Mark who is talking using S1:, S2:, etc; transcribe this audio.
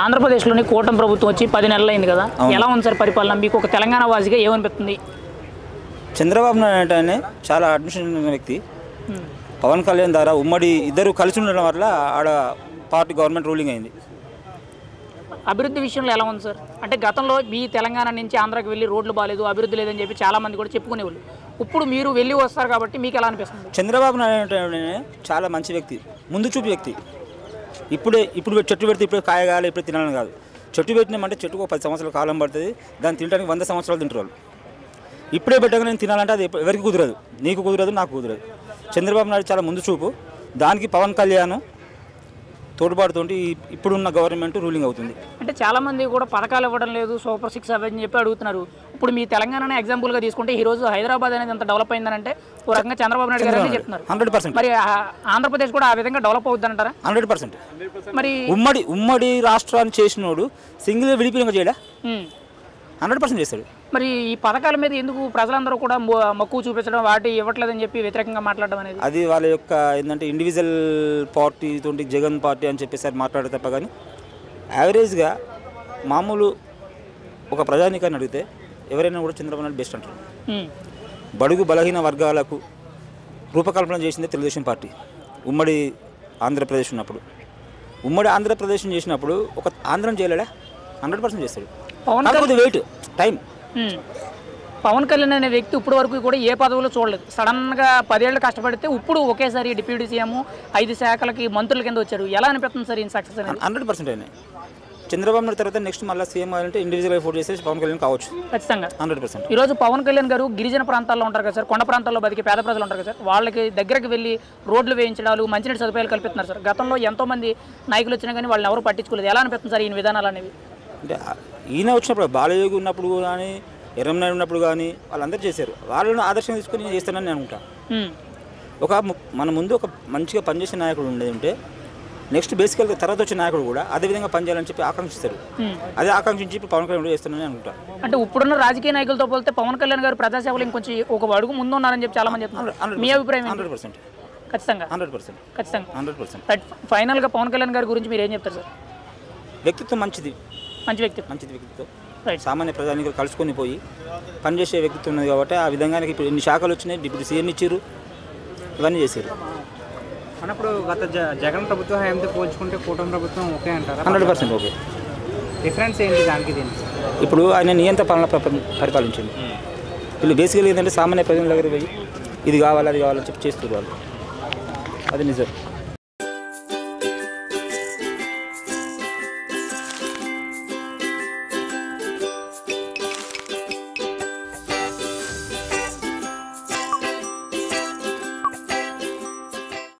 S1: ఆంధ్రప్రదేశ్లోని కూటమి ప్రభుత్వం వచ్చి 10 నెలలు అయింది కదా, ఎలా ఉంది సార్ పరిపాలన? మీకు ఒక తెలంగాణ వాసిగా ఏమనిపిస్తుంది?
S2: చంద్రబాబు నాయుడు అనే చాలా అడ్మిషన్ ఉన్న వ్యక్తి. పవన్ కళ్యాణ్ ద్వారా ఉమ్మడి ఇద్దరు కలిసి ఉండడం వల్ల ఆడ పార్టీ గవర్నమెంట్ రూలింగ్ అయింది.
S1: అభివృద్ధి విషయంలో ఎలా ఉంది సార్? అంటే గతంలో మీ తెలంగాణ నుంచి ఆంధ్రాకి వెళ్ళి రోడ్లు బాగాలేదు, అభివృద్ధి లేదని చెప్పి చాలామంది కూడా చెప్పుకునేవాళ్ళు. ఇప్పుడు మీరు వెళ్ళి వస్తారు కాబట్టి మీకు ఎలా అనిపిస్తుంది?
S2: చంద్రబాబు నాయుడు చాలా మంచి వ్యక్తి, ముందు చూపు వ్యక్తి. ఇప్పుడు చెట్టు పెడితే ఇప్పుడు కాయగాలి, ఇప్పుడు తినాలని కాదు. చెట్టు పెట్టినామంటే చెట్టుకు 10 సంవత్సరాల కాలం పడుతుంది, దాన్ని తినడానికి 100 సంవత్సరాలు తింటారు వాళ్ళు. ఇప్పుడే పెట్టగా నేను తినాలంటే అది ఎవరికి కుదరదు, నీకు కుదరదు, నాకు కుదరదు. చంద్రబాబు నాయుడు చాలా ముందు చూపు, దానికి పవన్ కళ్యాణ్ తోడ్పాటుతోటి ఇప్పుడున్న గవర్నమెంట్ రూలింగ్ అవుతుంది.
S1: అంటే చాలామంది కూడా పథకాలు ఇవ్వడం లేదు, సూపర్ 6 అని చెప్పి అడుగుతున్నారు. ఇప్పుడు మీ తెలంగాణనే ఎగ్జాంపుల్గా తీసుకుంటే ఈ రోజు హైదరాబాద్ అనేది ఎంత డెవలప్ అయిందంటే ఓ రకంగా చంద్రబాబు నాయుడు గారు చెప్తున్నారు.
S2: 100%.
S1: మరి ఆంధ్రప్రదేశ్ కూడా ఆ విధంగా డెవలప్ అవుతుందంటారా?
S2: 100%.
S1: మరి
S2: ఉమ్మడి రాష్ట్రాన్ని చేసినోడు సింగిల్ విడిపోయిన చేయడా? 100% చేస్తాడు.
S1: మరి ఈ పథకాల మీద ఎందుకు ప్రజలందరూ కూడా మక్కువ చూపించడం, వాటి ఇవ్వట్లేదని చెప్పి వ్యతిరేకంగా మాట్లాడడం అనేది?
S2: అది వాళ్ళ యొక్క ఏంటంటే ఇండివిజువల్ పార్టీ తోటి జగన్ పార్టీ అని చెప్పేసి మాట్లాడే తప్ప, కానీ యావరేజ్గా మామూలు ఒక ప్రజానీకాన్ని అడిగితే ఎవరైనా కూడా చంద్రబాబు నాయుడు బెస్ట్ అంటారు. బడుగు బలహీన వర్గాలకు రూపకల్పన చేసిందే తెలుగుదేశం పార్టీ. ఉమ్మడి ఆంధ్రప్రదేశ్ ఉన్నప్పుడు, ఉమ్మడి ఆంధ్రప్రదేశ్ చేసినప్పుడు ఒక ఆంధ్రం చేయలేడా? 100% చేస్తాడు. Wait time.
S1: పవన్ కళ్యాణ్ అనే వ్యక్తి ఇప్పటి వరకు కూడా ఏ పదవులు చూడలేదు. సడన్గా 10 ఏళ్ళు కష్టపడితే ఇప్పుడు ఒకేసారి డిప్యూటీ సీఎం 5 శాఖలకి మంత్రుల కింద వచ్చారు. ఎలా అనిపిస్తుంది సార్ ఈ సక్సెస్ అనేది?
S2: 100% అయినాయి. చంద్రబాబు నాయుడు తర్వాత నెక్స్ట్ మళ్ళీ సీఎం అంటే ఇండివిజువల్గా ఫోర్ చేసేసి పవన్ కళ్యాణ్ కావచ్చు.
S1: ఖచ్చితంగా
S2: 100%.
S1: ఈరోజు పవన్ కళ్యాణ్ గారు గిరిజన ప్రాంతాల్లో ఉంటారు కదా సార్, కొండ ప్రాంతాల్లో బతికే పేద ప్రజలు ఉంటారు కదా సార్, వాళ్ళకి దగ్గరికి వెళ్ళి రోడ్లు వేయించడాలు, మంచినీటి సదుపాయాలు కల్పిస్తున్నారు సార్. గతంలో ఎంతోమంది నాయకులు వచ్చినా కానీ వాళ్ళని ఎవరు పట్టించుకోలేదు. ఎలా అనిపిస్తుంది సార్ ఈ విధానాలు అనేవి? అంటే
S2: ఈయన వచ్చినప్పుడు బాలయోగి ఉన్నప్పుడు కానీ, ఎర్రంనాయుడు ఉన్నప్పుడు కానీ వాళ్ళందరూ చేశారు. వాళ్ళని ఆదర్శంగా తీసుకొని నేను చేస్తానని నేను అనుకుంటాను. మన ముందు ఒక మంచిగా పనిచేసే నాయకుడు ఉండేది ఉంటే నెక్స్ట్ బేసికల్గా తర్వాత వచ్చే నాయకుడు కూడా అదేవిధంగా పనిచేయాలని చెప్పి ఆకాంక్షిస్తారు. అదే ఆకాంక్షించి ఇప్పుడు పవన్ కళ్యాణ్ చేస్తానని అనుకుంటాను.
S1: అంటే ఇప్పుడున్న రాజకీయ నాయకులతో పోలితే పవన్ కళ్యాణ్ గారు ప్రజాసేవలు ఇంకొంచెం ఒక అడుగు ముందు ఉన్నారని చెప్పి చాలా మంది చెప్తున్నారు. మీ అభిప్రాయం?
S2: 100%.
S1: ఖచ్చితంగా
S2: 100%.
S1: ఖచ్చితంగా
S2: 100%.
S1: ఫైనల్గా పవన్ కళ్యాణ్ గారి గురించి మీరు ఏం చెప్తారు సార్?
S2: వ్యక్తిత్వం మంచిది, మంచిది వ్యక్తిత్వం. సామాన్య ప్రజానికి కలుసుకొని పోయి పనిచేసే వ్యక్తిత్వం ఉన్నది కాబట్టి ఆ విధంగా ఇప్పుడు ఎన్ని శాఖలు వచ్చినాయి, ఇప్పుడు సీఎం ఇచ్చారు, ఇవన్నీ చేశారు.
S3: అన్నప్పుడు గత జగన్ ప్రభుత్వ హయాంతో పోల్చుకుంటే కూటమి ప్రభుత్వం ఓకే అంటారా?
S2: 100% ఓకే.
S3: డిఫరెన్స్ ఏంటి దానికి దీనికి?
S2: ఇప్పుడు ఆయన నియంత్రణ పాలన పరిపాలించింది. వీళ్ళు బేసికల్గా ఏంటంటే సామాన్య ప్రజల దగ్గర పోయి ఇది కావాలి అది కావాలని చెప్పి చేస్తారు వాళ్ళు. అది నిజం.